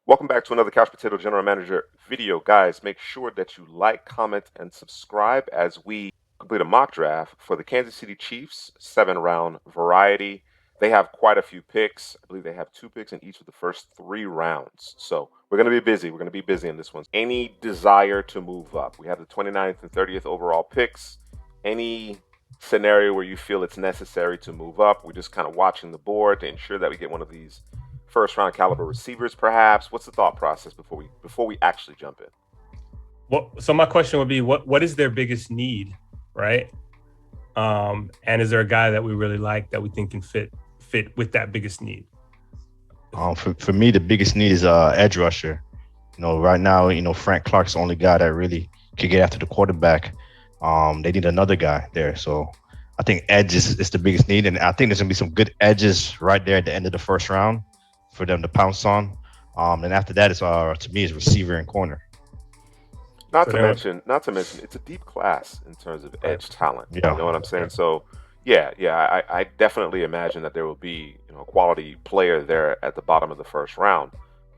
Welcome back to another Couch Potato General Manager video. Guys, make sure that you like, comment, and subscribe as we complete a mock draft for the Kansas City Chiefs 7-round variety. They have quite a few picks. I believe they have 2 picks in each of the first 3 rounds. So we're going to be busy. We're going to be busy in this one. Any desire to move up? We have the 29th and 30th overall picks. Any scenario where you feel it's necessary to move up? We're just kind of watching the board to ensure that we get one of these first-round caliber receivers, perhaps. What's the thought process before we actually jump in? So my question would be, what is their biggest need, right? And is there a guy that we really like that we think can fit with that biggest need? For me, the biggest need is edge rusher. Right now, Frank Clark's the only guy that really could get after the quarterback. They need another guy there. So I think edge is the biggest need. And I think there's going to be some good edges right there at the end of the first round for them to pounce on. And after that, it's to me, is receiver and corner. Not to mention, it's a deep class in terms of edge talent. Yeah. You know what I'm saying? So, I definitely imagine that there will be a quality player there at the bottom of the first round.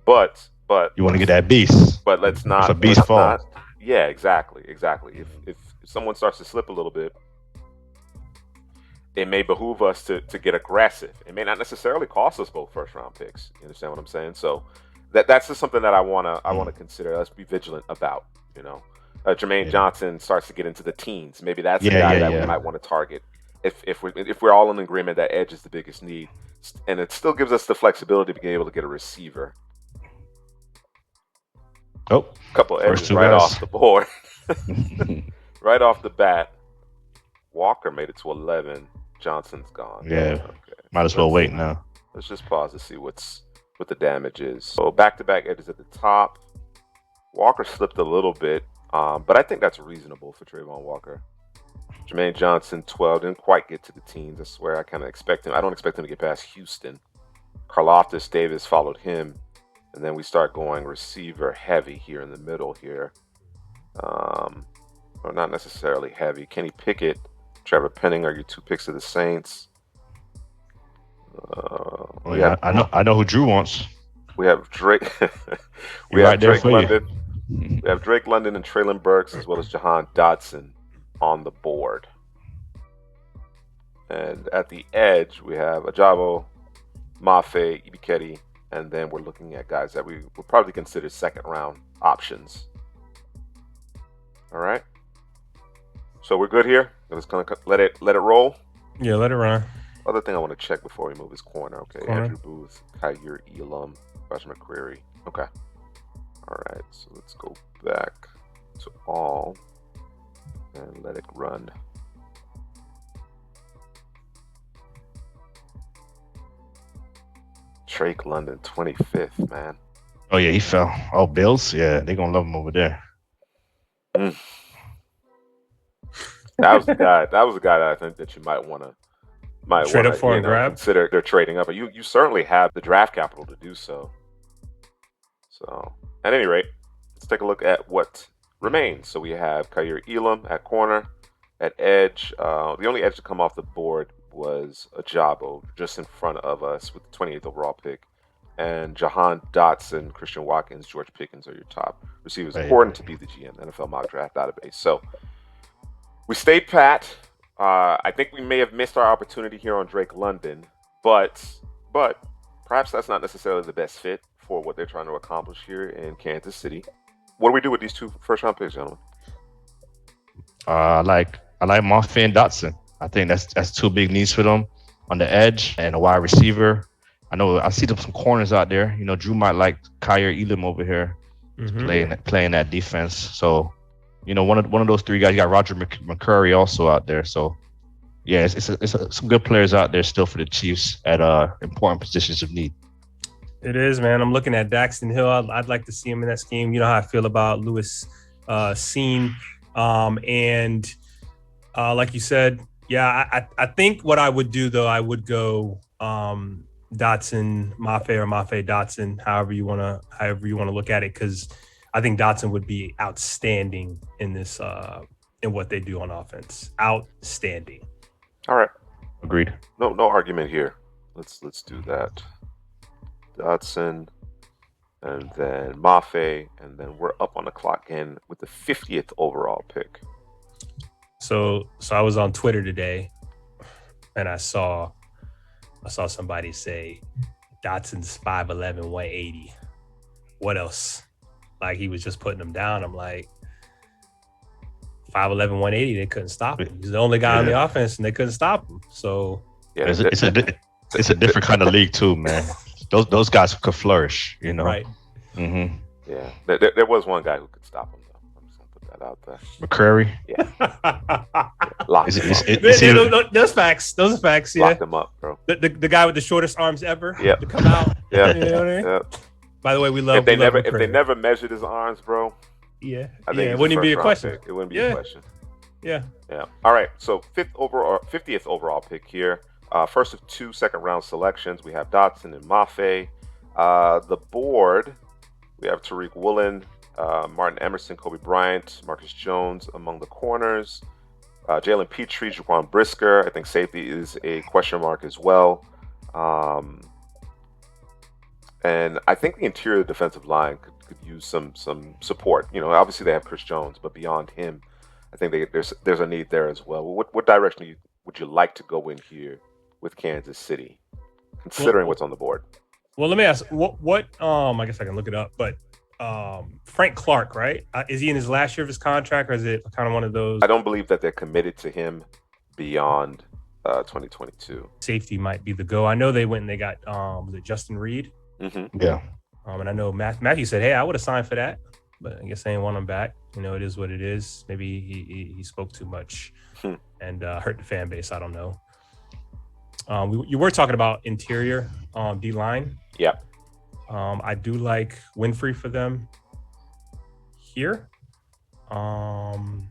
But you want to get that beast. But let's not. If a beast falls. Yeah, exactly. If someone starts to slip a little bit, it may behoove us to get aggressive. It may not necessarily cost us both first round picks. You understand what I'm saying? So that's just something that I wanna consider. Let's be vigilant about. Jermaine Johnson starts to get into the teens. Maybe that's a guy that we might want to target. If we're all in agreement that edge is the biggest need, and it still gives us the flexibility to be able to get a receiver. Oh, a couple of edges right off the board, right off the bat. Walker made it to 11. Johnson's gone. Yeah, okay. Might as well wait now. Let's just pause to see what the damage is. So back-to-back edges at the top. Walker slipped a little bit, but I think that's reasonable for Trayvon Walker. Jermaine Johnson, 12, didn't quite get to the teens. I swear I kind of expect him. I don't expect him to get past Houston. Karlaftis Davis followed him, and then we start going receiver heavy here in the middle here. Or not necessarily heavy. Kenny Pickett, Trevor Penning are your 2 picks of the Saints. I know who Drew wants. We have Drake. we have Drake London. We have Drake London and Treylon Burks, as well as Jahan Dodson on the board. And at the edge, we have Ajabo, Mafe, Ebiketie, and then we're looking at guys that we would probably consider second-round options. All right. So we're good here. We're just gonna let it roll. Yeah, let it run. Other thing I want to check before we move is corner. Okay, Andrew Booth, Kyir Elam, Rush McCreary. Okay. All right. So let's go back to all and let it run. Drake London, 25th, man. Oh yeah, he fell. Oh, Bills. Yeah, they're gonna love him over there. That was the guy. That was the guy that I think that you might want to trade up for and grab. Consider they're trading up, but you certainly have the draft capital to do so. So, at any rate, let's take a look at what remains. So we have Kyir Elam at corner, at edge. The only edge to come off the board was Ajabo, just in front of us with the 28th overall pick, and Jahan Dodson, Christian Watkins, George Pickens are your top receivers, according to Be the GM, NFL Mock Draft Database. So we stayed pat. I think we may have missed our opportunity here on Drake London, but perhaps that's not necessarily the best fit for what they're trying to accomplish here in Kansas City. What do we do with these 2 first-round picks, gentlemen? I like Mafe and Dotson. I think that's 2 big needs for them on the edge and a wide receiver. I see some corners out there. Drew might like Kyir Elam over here playing that defense. So. One of those 3 guys. You got Roger McCurry also out there. So, yeah, it's some good players out there still for the Chiefs at important positions of need. It is, man. I'm looking at Daxton Hill. I'd like to see him in that scheme. You know how I feel about Lewis Cine. And like you said, yeah, I think what I would do, though, I would go Dotson, Mafe, or Mafe Dotson, however you want to look at it, because I think Dotson would be outstanding in this, in what they do on offense. Outstanding. All right. Agreed. No argument here. Let's do that. Dotson, and then Mafe, and then we're up on the clock again with the 50th overall pick. So I was on Twitter today, and I saw somebody say Dotson's 5'11", 180. What else? Like, he was just putting them down. I'm like, 5'11", 180, they couldn't stop him. He's the only guy on the offense, and they couldn't stop him. So Yeah, It's a different kind of league too, man. Those guys could flourish, you know. right. Mm-hmm. yeah. There was one guy who could stop him, though. I'm just gonna put that out there. McCrary. Locked him up. Those facts. Those are facts. Yeah. Locked him up, bro. The guy with the shortest arms ever Yep. to come out. Yeah. You know what I mean? Yeah. By the way, we love. If they we love never McCrary. measured his arms, bro, Yeah. I think It wouldn't even be a question. Pick. It wouldn't be a question. Yeah. Yeah. All right. So 50th overall pick here. First of 2 second-round selections. We have Dotson and Mafe. The board, we have Tariq Woolen, Martin Emerson, Kobe Bryant, Marcus Jones among the corners. Jalen Pitre, Jaquan Brisker. I think safety is a question mark as well. And I think the interior defensive line could use some support. You know, obviously they have Chris Jones, but beyond him, I think there's a need there as well. What direction would you like to go in here with Kansas City, considering what's on the board? Well, let me ask. What? I guess I can look it up. But Frank Clark, right? Is he in his last year of his contract, or is it kind of one of those? I don't believe that they're committed to him beyond 2022. Safety might be the go. I know they went and they got was it Justin Reed? Mm-hmm. Yeah. And I know Matthew said, "Hey, I would have signed for that," but I guess they didn't want him back. You know, it is what it is. Maybe he spoke too much and hurt the fan base. I don't know. You were talking about interior D line. Yeah. I do like Winfrey for them here. And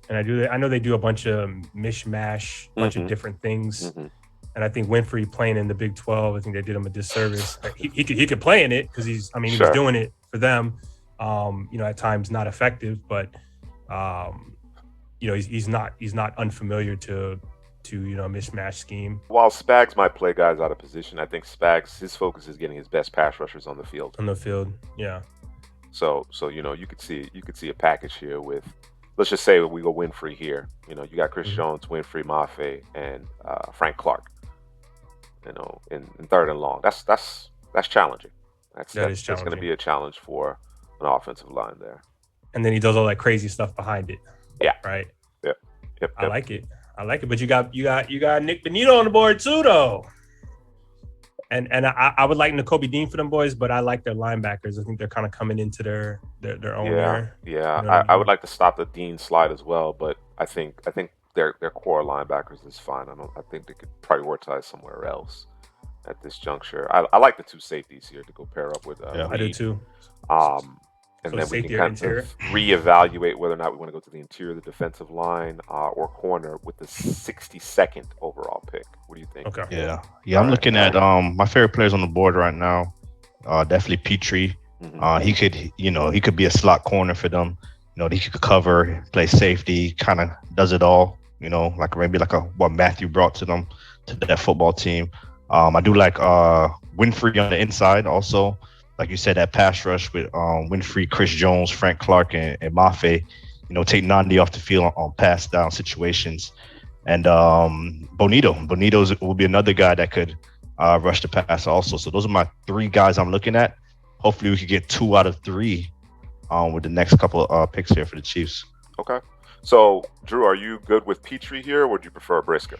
I know they do a bunch of mishmash, bunch of different things. Mm-hmm. And I think Winfrey playing in the Big 12, I think they did him a disservice. He could play in it because he was doing it for them. At times not effective, but he's not unfamiliar to a mismatch scheme. While Spags might play guys out of position, I think Spags, his focus is getting his best pass rushers on the field. Yeah. So you could see a package here with, let's just say we go Winfrey here. You got Chris Jones, Winfrey, Mafe, and Frank Clark. In third and long. That's challenging. That's challenging. Going to be a challenge for an offensive line there. And then he does all that crazy stuff behind it. Yeah. Right. Yep. I like it. But you got Nick Benito on the board too, though. And I would like Nakobe Dean for them boys, but I like their linebackers. I think they're kind of coming into their own there. Yeah. I would like to stop the Dean slide as well, but I think their core linebackers is fine. I think they could prioritize somewhere else at this juncture. I like the two safeties here to go pair up with. I do too. And then we can kind of reevaluate whether or not we want to go to the interior of the defensive line or corner with the 62nd overall pick. What do you think? Okay. Yeah. I'm looking at my favorite players on the board right now. Definitely Pitre. He could be a slot corner for them. He could cover, play safety, kind of does it all. Like what Matthew brought to them, to that football team. I do like Winfrey on the inside also. Like you said, that pass rush with Winfrey, Chris Jones, Frank Clark, and Mafe, take Nandi off the field on pass down situations. And Bonito will be another guy that could rush the pass also. So those are my three guys I'm looking at. Hopefully we could get 2 out of 3 with the next couple of picks here for the Chiefs. Okay. So, Drew, are you good with Pitre here, or would you prefer Brisker?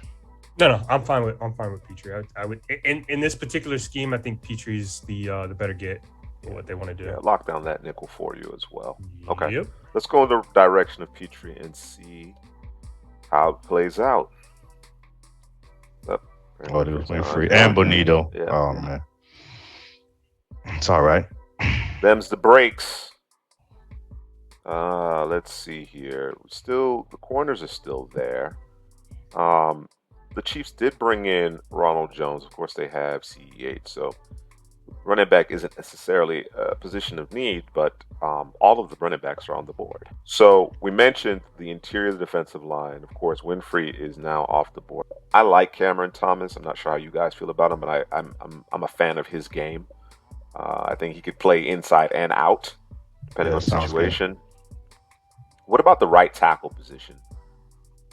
No, I'm fine with Pitre. I would in this particular scheme, I think Petre's the better get for what they want to do. Yeah, lock down that nickel for you as well. Okay. Yep. Let's go in the direction of Pitre and see how it plays out. There's Winfrey and Bonito. Yeah. Oh man, it's all right. Them's the breaks. Let's see here. The corners are still there. The Chiefs did bring in Ronald Jones. Of course, they have CEH, so running back isn't necessarily a position of need, but all of the running backs are on the board. So we mentioned the interior of the defensive line. Of course, Winfrey is now off the board. I like Cameron Thomas. I'm not sure how you guys feel about him, but I'm a fan of his game. I think he could play inside and out, depending on the sounds good. situation. What about the right tackle position?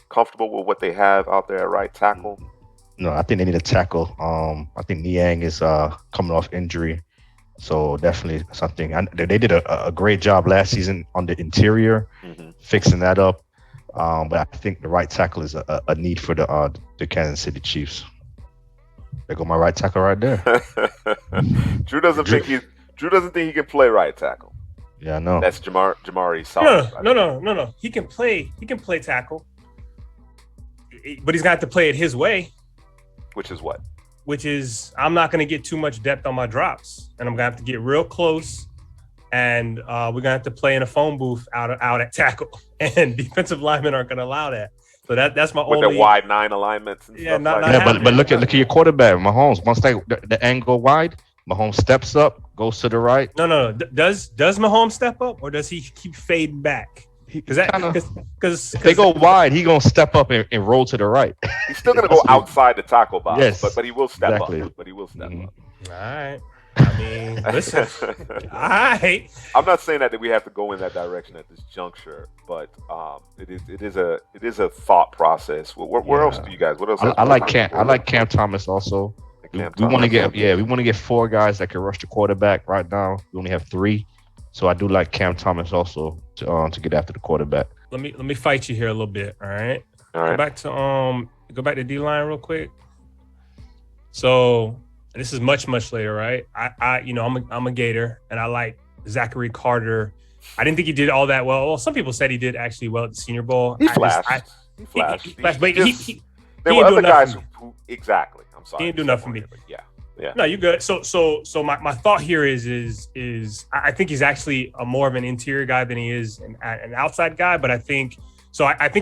Comfortable with what they have out there at right tackle? No, I think they need a tackle. I think Niang is coming off injury, so definitely something. They did a great job last season on the interior, fixing that up. But I think the right tackle is a need for the Kansas City Chiefs. There go my right tackle right there. Drew doesn't think he can play right tackle. Yeah, I know. That's Jamari Sawyer. No. He can play tackle, but he's got to play it his way. Which is what? Which is I'm not going to get too much depth on my drops, and I'm going to have to get real close, and we're going to have to play in a phone booth out at tackle, and defensive linemen aren't going to allow that. So that's my with only the wide 9 alignments and stuff like that. Yeah, but look at your quarterback, Mahomes. Once the angle wide, Mahomes steps up, goes to the right. No. Does Mahomes step up, or does he keep fading back? Because if they go wide, he gonna step up and roll to the right. He's still gonna go outside the tackle box, yes, but he will step exactly. up. But he will step up. All right. I mean, listen. All right. I'm not saying that we have to go in that direction at this juncture, but it is a thought process. Where else do you guys? What else? I like Cam Thomas also. We want to get 4 guys that can rush the quarterback. Right now, we only have 3, so I do like Cam Thomas also to get after the quarterback. Let me fight you here a little bit. All right. Go back to D-line real quick. So this is much later, right? I'm a Gator, and I like Zachary Carter. I didn't think he did all that well. Well, some people said he did actually well at the Senior Bowl. He flashed. But there were other guys who exactly. I'm sorry. He didn't do nothing for me. Yeah. No, you're good. So my thought here is I think he's actually more of an interior guy than he is an outside guy. But I think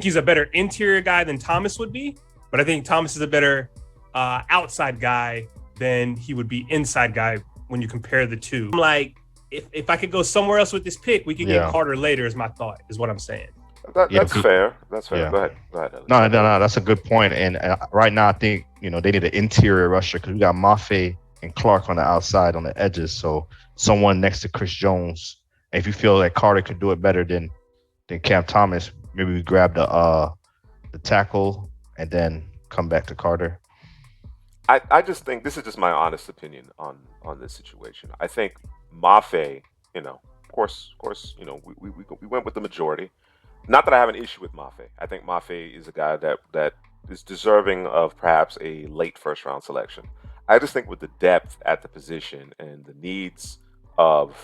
he's a better interior guy than Thomas would be. But I think Thomas is a better outside guy than he would be inside guy when you compare the two. I'm like, if I could go somewhere else with this pick, we could get Carter later. Is my thought. Is what I'm saying. That's fair. Yeah. Go ahead. No, that's a good point. And right now, I think they need an interior rusher because we got Mafe and Clark on the outside on the edges. So someone next to Chris Jones. And if you feel that Carter could do it better than Cam Thomas, maybe we grab the tackle and then come back to Carter. I just think this is just my honest opinion on this situation. I think Mafe, of course, we went with the majority. Not that I have an issue with Mafe. I think Mafe is a guy that is deserving of perhaps a late first round selection. I just think with the depth at the position and the needs of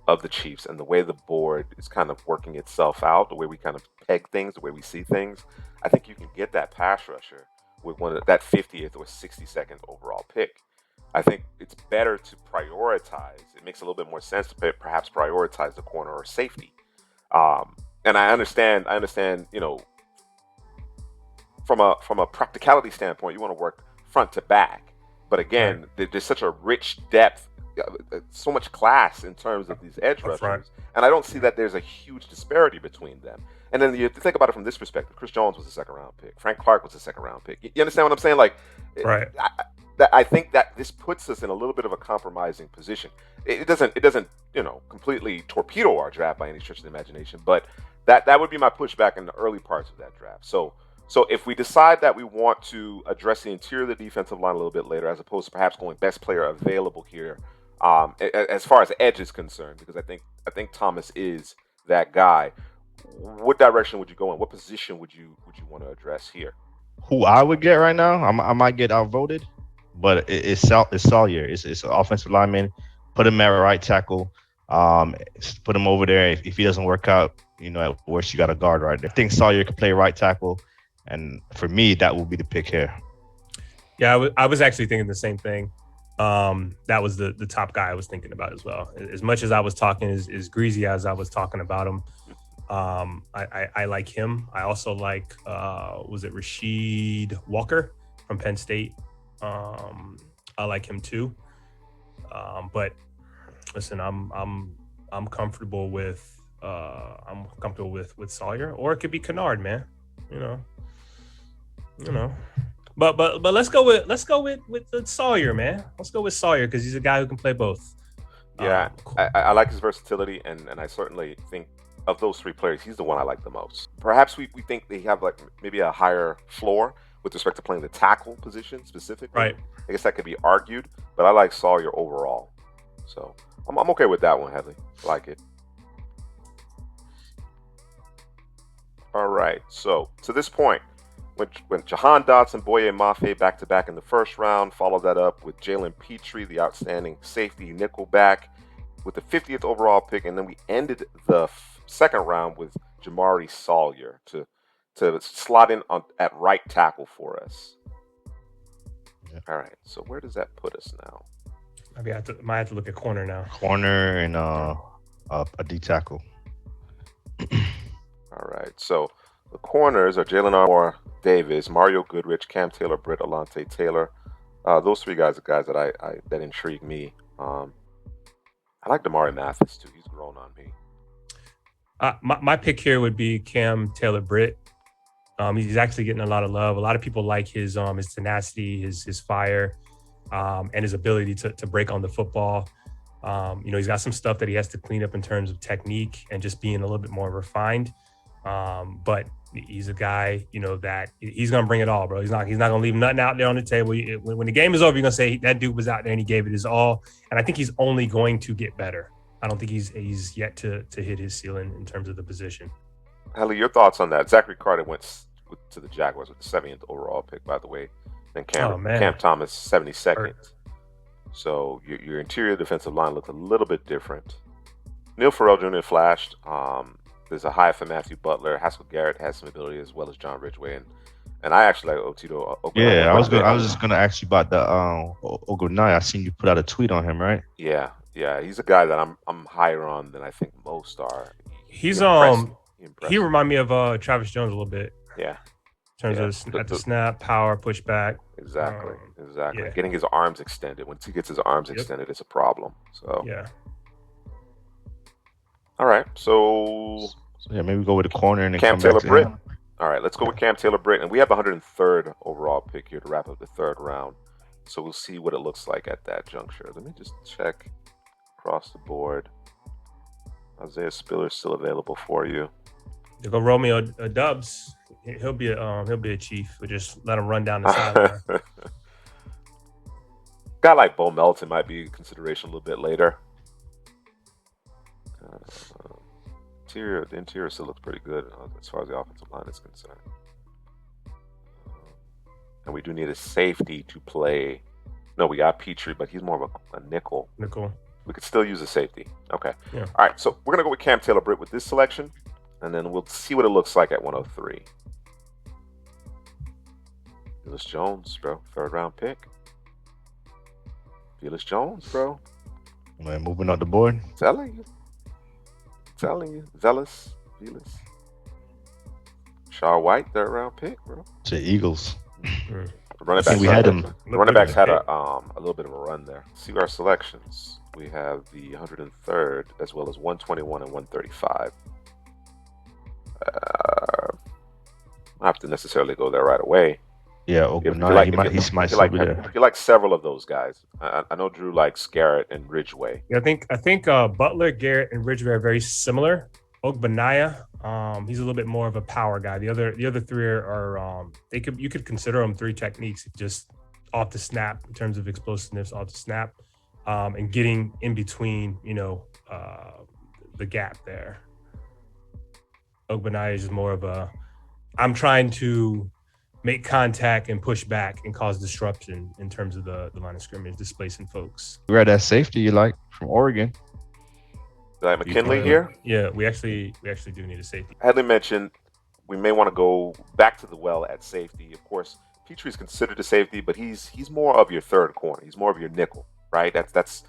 the Chiefs and the way the board is kind of working itself out, the way we kind of peg things, the way we see things, I think you can get that pass rusher with that 50th or 62nd overall pick. I think it's better to prioritize. It makes a little bit more sense to perhaps prioritize the corner or safety. And I understand, from a practicality standpoint, you want to work front to back. But again, there's such a rich depth, so much class in terms of these edge rushers. Right. And I don't see that there's a huge disparity between them. And then you have to think about it from this perspective. Chris Jones was a second-round pick. Frank Clark was a second-round pick. You understand what I'm saying? Like, right. I think that this puts us in a little bit of a compromising position. It doesn't completely torpedo our draft by any stretch of the imagination, but that would be my pushback in the early parts of that draft. So if we decide that we want to address the interior of the defensive line a little bit later, as opposed to perhaps going best player available here, as far as edge is concerned, because I think Thomas is that guy. What direction would you go in? What position would you want to address here? Who I would get right now, I might get outvoted, but it's Sawyer. It's an offensive lineman. Put him at right tackle. Put him over there. If he doesn't work out, at worst you got a guard right there. I think Sawyer could play right tackle, and for me, that will be the pick here. Yeah, I was actually thinking the same thing. That was the top guy I was thinking about as well. As much as I was talking as greasy as I was talking about him, I like him. I also like was it Rasheed Walker from Penn State? I like him too. But listen, I'm comfortable with Sawyer, or it could be Kennard, man. But let's go with Sawyer, man. Let's go with Sawyer because he's a guy who can play both. Yeah, I like his versatility, and I certainly think of those three players, he's the one I like the most. Perhaps we think they have like maybe a higher floor with respect to playing the tackle position specifically. Right. I guess that could be argued, but I like Sawyer overall. So I'm okay with that one, Headley. Like it. All right. So to this point, when Jahan Dodson, Boye, and Mafe back-to-back in the first round, followed that up with Jalen Pitre, the outstanding safety nickelback, with the 50th overall pick, and then we ended the second round with Jamari Sawyer to slot in at right tackle for us. Yeah. All right, so where does that put us now? Might have to look at corner now. Corner and a D tackle. All right, so the corners are Jalen Armour Davis, Mario Goodrich, Cam Taylor Britt, Alontae Taylor. Those three guys are guys that that intrigue me. I like Damari Mathis too. He's grown on me. My pick here would be Cam Taylor Britt. He's actually getting a lot of love. A lot of people like his tenacity, his fire, and his ability to break on the football. He's got some stuff that he has to clean up in terms of technique and just being a little bit more refined. But he's a guy, that he's gonna bring it all, bro. He's not gonna leave nothing out there on the table. When the game is over, you're gonna say that dude was out there and he gave it his all. And I think he's only going to get better. I don't think he's yet to hit his ceiling in terms of the position. Hallie, your thoughts on that? Zachary Carter went to the Jaguars with the 70th overall pick, by the way. Then Cam Thomas, 72nd. So your interior defensive line looks a little bit different. Neil Farrell Jr. flashed. There's a high for Matthew Butler. Haskell Garrett has some ability as well as John Ridgeway, and I actually like Otito. Yeah, I was just gonna ask you about the Ogunai. I seen you put out a tweet on him, right? Yeah, he's a guy that I'm higher on than I think most are. He remind me of Travis Jones a little bit. Yeah, in terms of at the snap, power, pushback. Exactly. Yeah. Getting his arms extended. Once he gets his arms extended, it's a problem. So yeah. All right, so maybe we go with the corner and then Cam come Taylor back to Britt. him. All right, let's go with Cam Taylor Britt, and we have the 103rd overall pick here to wrap up the third round. So we'll see what it looks like at that juncture. Let me just check across the board. Isaiah Spiller's still available for you. To go Romeo Dubs, he'll be a chief. We just let him run down the sideline. Guy like Bo Melton might be a consideration a little bit later. The interior still looks pretty good as far as the offensive line is concerned. And we do need a safety to play. No, we got Pitre, but he's more of a nickel. We could still use a safety. Okay. Yeah. All right, so we're going to go with Cam Taylor Britt with this selection, and then we'll see what it looks like at 103. Felix Jones, bro. Third round pick. Felix Jones, bro. Man, moving up the board. Telling you. Zealous. Felix. Shaw White, third round pick, bro. To Eagles. Running backs, running backs had a little bit of a run there. See our selections. We have the 103rd as well as 121 and 135. I don't have to necessarily go there right away. Yeah, he might still be there. If you like several of those guys, I know Drew likes Garrett and Ridgeway. Yeah, I think Butler, Garrett, and Ridgeway are very similar. Ogbanaya, he's a little bit more of a power guy. The other three are you could consider them three techniques, just off the snap in terms of explosiveness off the snap, and getting in between, the gap there. Ogbanaya is more of a I'm trying to make contact and push back and cause disruption in terms of the line of scrimmage, displacing folks. We had that safety you like from Oregon. McKinley here? Yeah, we actually do need a safety. Hadley mentioned we may want to go back to the well at safety. Of course, Pitre is considered a safety, but he's more of your third corner. He's more of your nickel, right? That's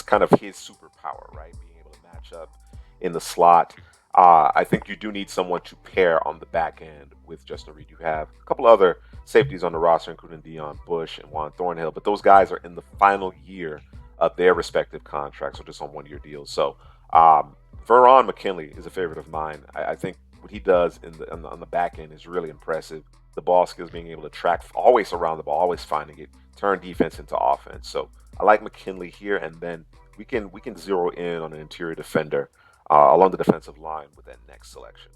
kind of his superpower, right? Being able to match up in the slot. I think you do need someone to pair on the back end with Justin Reed. You have a couple other safeties on the roster, including Deion Bush and Juan Thornhill, but those guys are in the final year of their respective contracts, or just on one-year deals. So Verron McKinley is a favorite of mine. I think what he does on the back end is really impressive. The ball skills, being able to track, always around the ball, always finding it, turn defense into offense. So I like McKinley here, and then we can zero in on an interior defender along the defensive line with that next selection.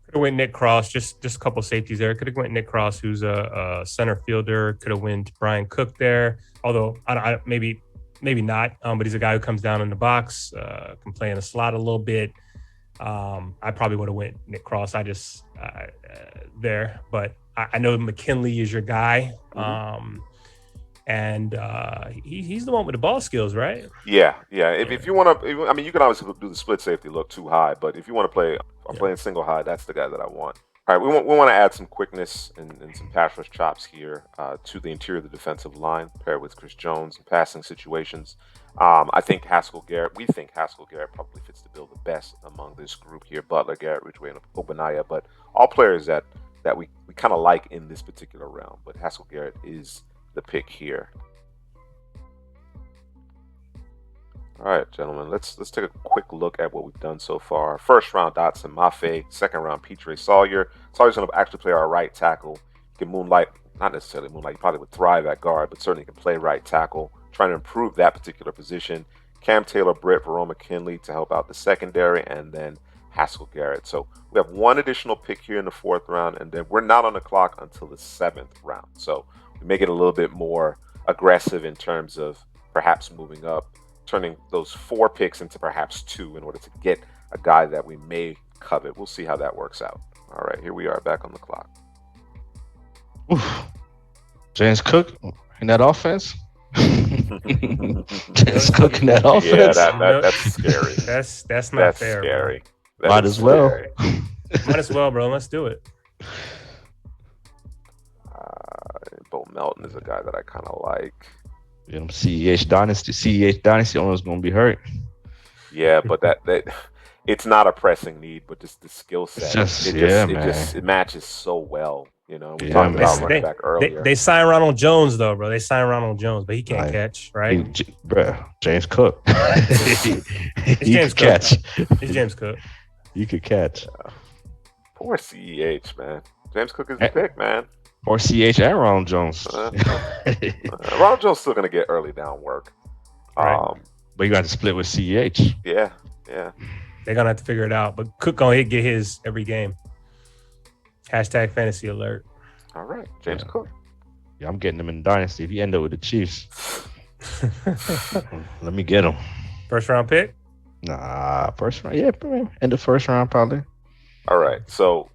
Could have went Nick Cross, just a couple safeties there. Could have went Nick Cross, who's a center fielder. Could have went Brian Cook there, although I maybe not. But he's a guy who comes down in the box, can play in the slot a little bit. I probably would have went Nick Cross. I just there, but I know McKinley is your guy, and he's the one with the ball skills, right? Yeah. If you want to, I mean, you can obviously do the split safety look too high, but if you want to play, playing single high, that's the guy that I want. All right, we want to add some quickness and some pass rush chops here to the interior of the defensive line, paired with Chris Jones in passing situations. I think we think Haskell Garrett probably fits the bill the best among this group here. Butler, Garrett, Ridgway, and Obanaya, but all players that we kind of like in this particular round. But Haskell Garrett is the pick here. All right, gentlemen, let's take a quick look at what we've done so far. First round, Dotson, Mafe. Second round, Pitre, Sawyer. Sawyer's going to actually play our right tackle. He can moonlight, not necessarily moonlight, he probably would thrive at guard, but certainly can play right tackle, trying to improve that particular position. Cam Taylor Britt, Verone McKinley to help out the secondary, and then Haskell Garrett. So we have one additional pick here in the fourth round, and then we're not on the clock until the seventh round. So we make it a little bit more aggressive in terms of perhaps moving up, turning those 4 picks into perhaps 2 in order to get a guy that we may covet. We'll see how that works out. All right, here we are back on the clock. Oof. James Cook in that offense. James Cook in that offense. Yeah, that's scary. That's not fair. Scary. Might as well. Might as well, bro. Let's do it. Bo Melton is a guy that I kind of like. You know, CEH Dynasty owner's gonna be hurt. Yeah, but that it's not a pressing need, but just the skill set. It matches so well. You know, we talked about running back earlier. They signed Ronald Jones though, bro. They signed Ronald Jones, but he can't catch, right? James Cook. He could catch. It's James Cook. You could catch. Poor CEH, man. James Cook is the pick, man. Or CH and Ronald Jones. Ronald Jones still going to get early down work. Right. But you got to split with CH. Yeah. They're going to have to figure it out. But Cook going to get his every game. Hashtag fantasy alert. All right. James Cook. Yeah, I'm getting him in Dynasty. If you end up with the Chiefs, let me get him. First round pick? Nah, first round. Yeah, end of first round probably. All right. So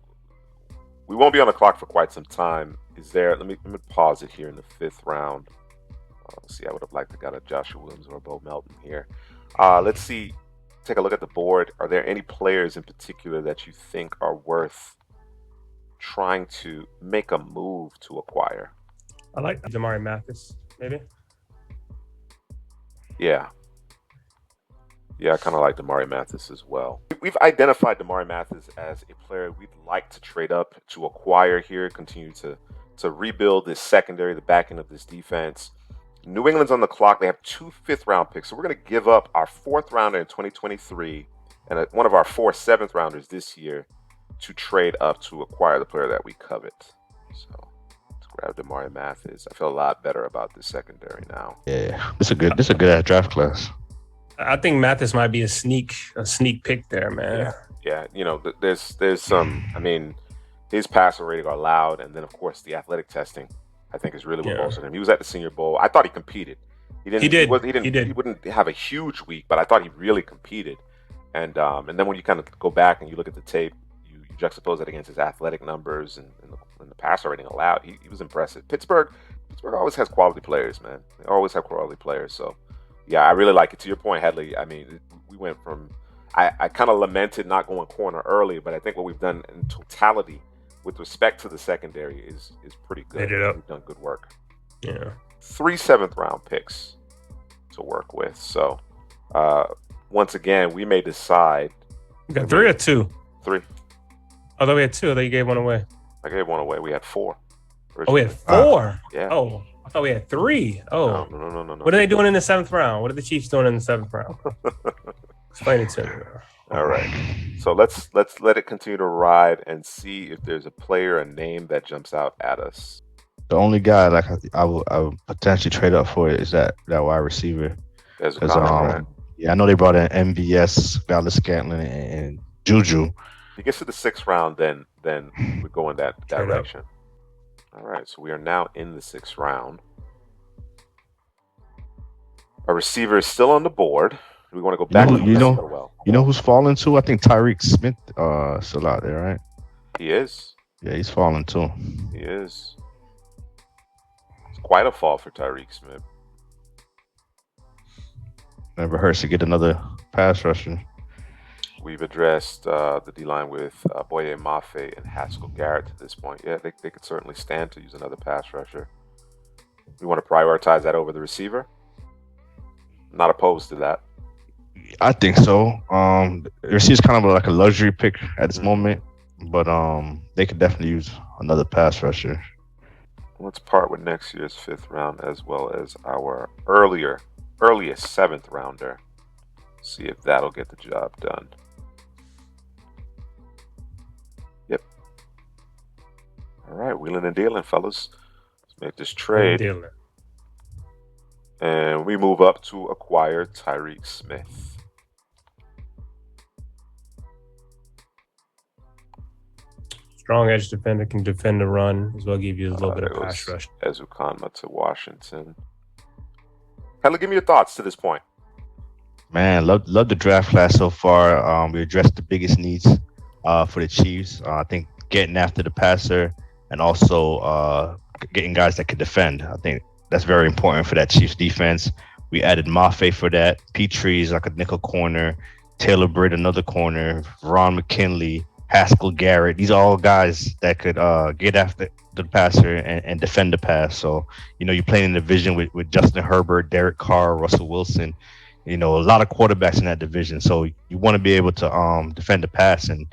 we won't be on the clock for quite some time. Is there? Let me pause it here in the 5th round. Let's see. I would have liked to got a Joshua Williams or a Bo Melton here. Let's see. Take a look at the board. Are there any players in particular that you think are worth trying to make a move to acquire? I like Damari Mathis, maybe. Yeah, I kind of like Damari Mathis as well. We've identified Damari Mathis as a player we'd like to trade up to acquire here, continue to rebuild this secondary, the back end of this defense. New England's on the clock. They have 2 5th-round picks, so we're going to give up our 4th rounder in 2023 and one of our 4 7th-rounders this year to trade up to acquire the player that we covet. So let's grab Damari Mathis. I feel a lot better about this secondary now. Yeah, this is a good draft class. I think Mathis might be a sneak pick there, man. Yeah. You know, there's some. I mean, his passer rating are loud, and then of course the athletic testing, I think, is really what bolstered him. He was at the Senior Bowl. I thought he competed. He wouldn't have a huge week, but I thought he really competed. And then when you kind of go back and you look at the tape, you juxtapose that against his athletic numbers and the passer rating allowed. He was impressive. Pittsburgh always has quality players, man. They always have quality players. So. Yeah, I really like it. To your point, Headley, I mean, we went from – I kind of lamented not going corner early, but I think what we've done in totality with respect to the secondary is pretty good. We've done good work. Yeah. 3 7th-round picks to work with. So, once again, we may decide – You got 3 or 2? 3. Although we had 2, I thought you gave one away. I gave one away. We had 4. Oh, we had 4? Yeah. Oh, I thought we had 3. Oh. No. What are they doing in the 7th round? What are the Chiefs doing in the 7th round? Explain it to me. All right. So let's let it continue to ride and see if there's a player, a name that jumps out at us. The only guy like I would potentially trade up for is that wide receiver. There's a Because comment, right? yeah, I know they brought in MVS, Valdez Scantling, and Juju. If he gets to the 6th round, then we go in that Straight up. direction. All right, so we are now in the 6th round. A receiver is still on the board. We want to go back to the You know who's falling too? I think Tyreek Smith still out there, right? He is. Yeah, he's falling too. He is. It's quite a fall for Tyreek Smith. Never hurts to get another pass rusher. We've addressed the D-line with Boye, Mafe, and Haskell Garrett to this point. Yeah, they could certainly stand to use another pass rusher. We want to prioritize that over the receiver. Not opposed to that. I think so. The receiver's kind of like a luxury pick at this moment, but they could definitely use another pass rusher. Let's part with next year's 5th round as well as our earliest 7th rounder. See if that'll get the job done. Yep. All right, wheeling and dealing, fellas. Let's make this trade. And we move up to acquire Tyreek Smith. Strong edge defender, can defend the run as well, give you a little bit of pass rush. Ezukanma to Washington. Tyler, give me your thoughts to this point. Man, love the draft class so far. We addressed the biggest needs for the Chiefs. I think getting after the passer and also getting guys that can defend. I think that's very important for that Chiefs defense. We added Mafe for that. Pitre is like a nickel corner. Taylor Britt, another corner. Ron McKinley, Haskell Garrett. These are all guys that could get after the passer and defend the pass. So, you're playing in the division with Justin Herbert, Derek Carr, Russell Wilson. A lot of quarterbacks in that division. So you want to be able to defend the pass. And,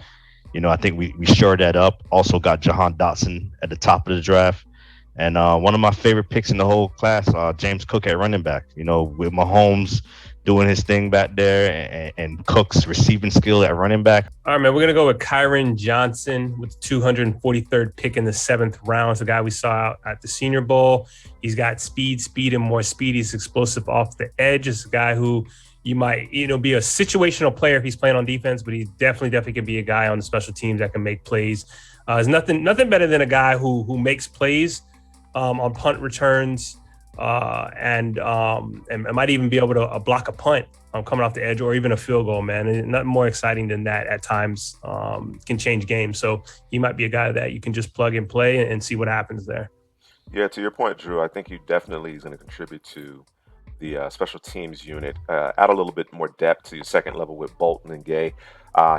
I think we shored that up. Also got Jahan Dodson at the top of the draft. And one of my favorite picks in the whole class, James Cook at running back. With Mahomes doing his thing back there and Cook's receiving skill at running back. All right, man, we're going to go with Kyron Johnson with the 243rd pick in the 7th round. It's a guy we saw out at the Senior Bowl. He's got speed, and more speed. He's explosive off the edge. It's a guy who you might, be a situational player if he's playing on defense, but he definitely can be a guy on the special teams that can make plays. There's nothing better than a guy who makes plays on punt returns and might even be able to block a punt coming off the edge or even a field goal, man. And nothing more exciting than that at times can change games. So he might be a guy that you can just plug and play and see what happens there. Yeah, to your point, Drew, I think he definitely is going to contribute to the special teams unit, add a little bit more depth to your second level with Bolton and Gay.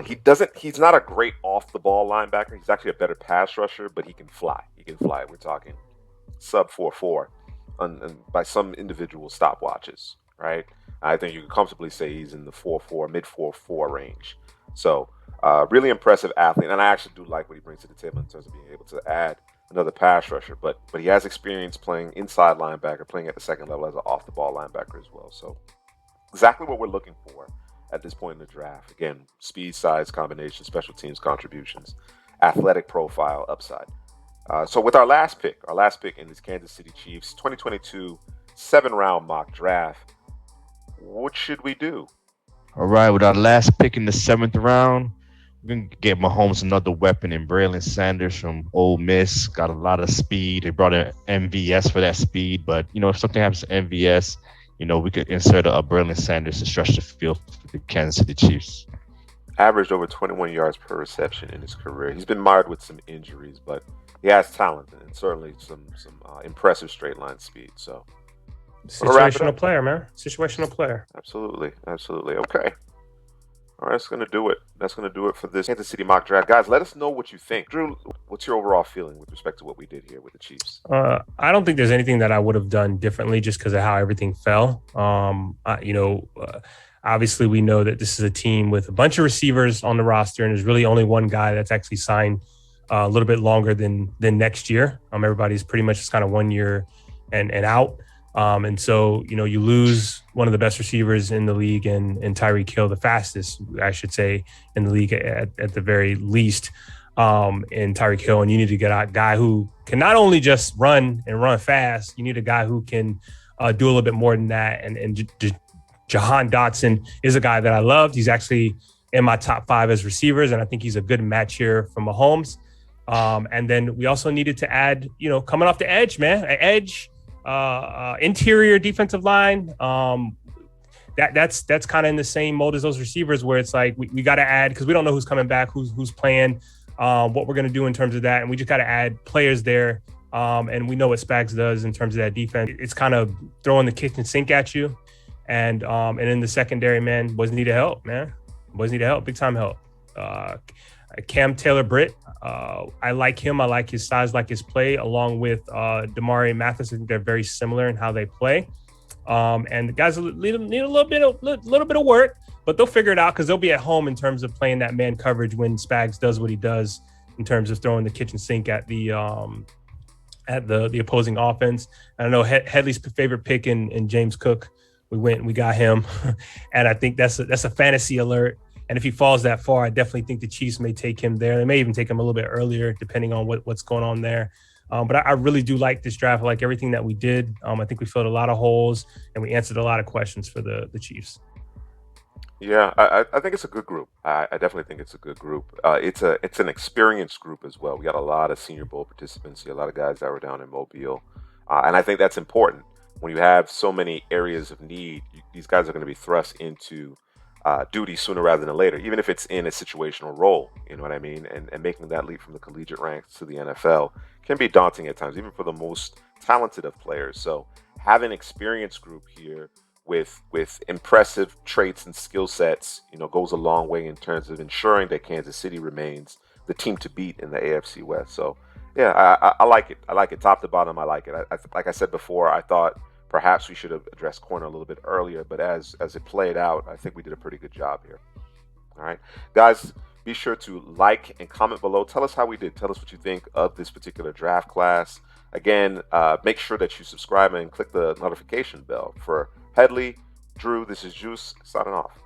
He's not a great off the ball linebacker. He's actually a better pass rusher, but he can fly. We're talking sub 4.4 and by some individual stopwatches, right? I think you can comfortably say he's in the 4.4, mid 4.4 range. So really impressive athlete. And I actually do like what he brings to the table in terms of being able to add another pass rusher, but he has experience playing inside linebacker, playing at the second level as an off the ball linebacker as well. So exactly what we're looking for at this point in the draft. Again, speed, size, combination, special teams contributions, athletic profile, upside. So with our last pick in this Kansas City Chiefs 2022 7-round mock draft, what should we do? All right, with our last pick in the 7th round, we're going to get Mahomes another weapon in Braylon Sanders from Ole Miss. Got a lot of speed. They brought in MVS for that speed. But, if something happens to MVS, we could insert a Braylon Sanders to stretch the field for the Kansas City Chiefs. Averaged over 21 yards per reception in his career. He's been mired with some injuries, but he has talent and certainly some impressive straight line speed. So situational player, man. Situational player. Absolutely. Okay. All right, that's going to do it. That's going to do it for this Kansas City mock draft. Guys, let us know what you think. Drew, what's your overall feeling with respect to what we did here with the Chiefs? I don't think there's anything that I would have done differently just because of how everything fell. Obviously, we know that this is a team with a bunch of receivers on the roster, and there's really only one guy that's actually signed a little bit longer than next year. Everybody's pretty much just kind of 1 year and out. And so, you lose one of the best receivers in the league and Tyreek Hill, the fastest, I should say, in the league at the very least, in Tyreek Hill. And you need to get a guy who can not only just run fast, you need a guy who can do a little bit more than that and Jahan Dodson is a guy that I loved. He's actually in my top 5 as receivers, and I think he's a good match here for Mahomes. And then we also needed to add, coming off the edge, man, an edge, interior defensive line. That's kind of in the same mode as those receivers, where it's like we got to add, because we don't know who's coming back, who's playing, what we're going to do in terms of that, and we just got to add players there. And we know what Spags does in terms of that defense. It's kind of throwing the kitchen sink at you. And in the secondary, man, boys needed help, man. Boys needed help, big time help. Taylor Britt, I like him. I like his size, like his play, along with Damari Mathis. I think they're very similar in how they play. And the guys need a little bit of work, but they'll figure it out, because they'll be at home in terms of playing that man coverage when Spags does what he does in terms of throwing the kitchen sink at the opposing offense. And I know Headley's favorite pick in James Cook. We got him, and I think that's a fantasy alert. And if he falls that far, I definitely think the Chiefs may take him there. They may even take him a little bit earlier, depending on what's going on there. But I really do like this draft. I like everything that we did. I think we filled a lot of holes, and we answered a lot of questions for the Chiefs. Yeah, I think it's a good group. I definitely think it's a good group. It's an experienced group as well. We got a lot of Senior Bowl participants, a lot of guys that were down in Mobile. And I think that's important. When you have so many areas of need, these guys are going to be thrust into duty sooner rather than later, even if it's in a situational role, you know what I mean? And making that leap from the collegiate ranks to the NFL can be daunting at times, even for the most talented of players. So having an experienced group here with impressive traits and skill sets, goes a long way in terms of ensuring that Kansas City remains the team to beat in the AFC West. So yeah, I like it. I like it top to bottom. I like it. Like I said before, I thought perhaps we should have addressed corner a little bit earlier, but as it played out, I think we did a pretty good job here. All right, guys, be sure to like and comment below. Tell us how we did. Tell us what you think of this particular draft class. Again, make sure that you subscribe and click the notification bell. For Headley, Drew, this is Juice, signing off.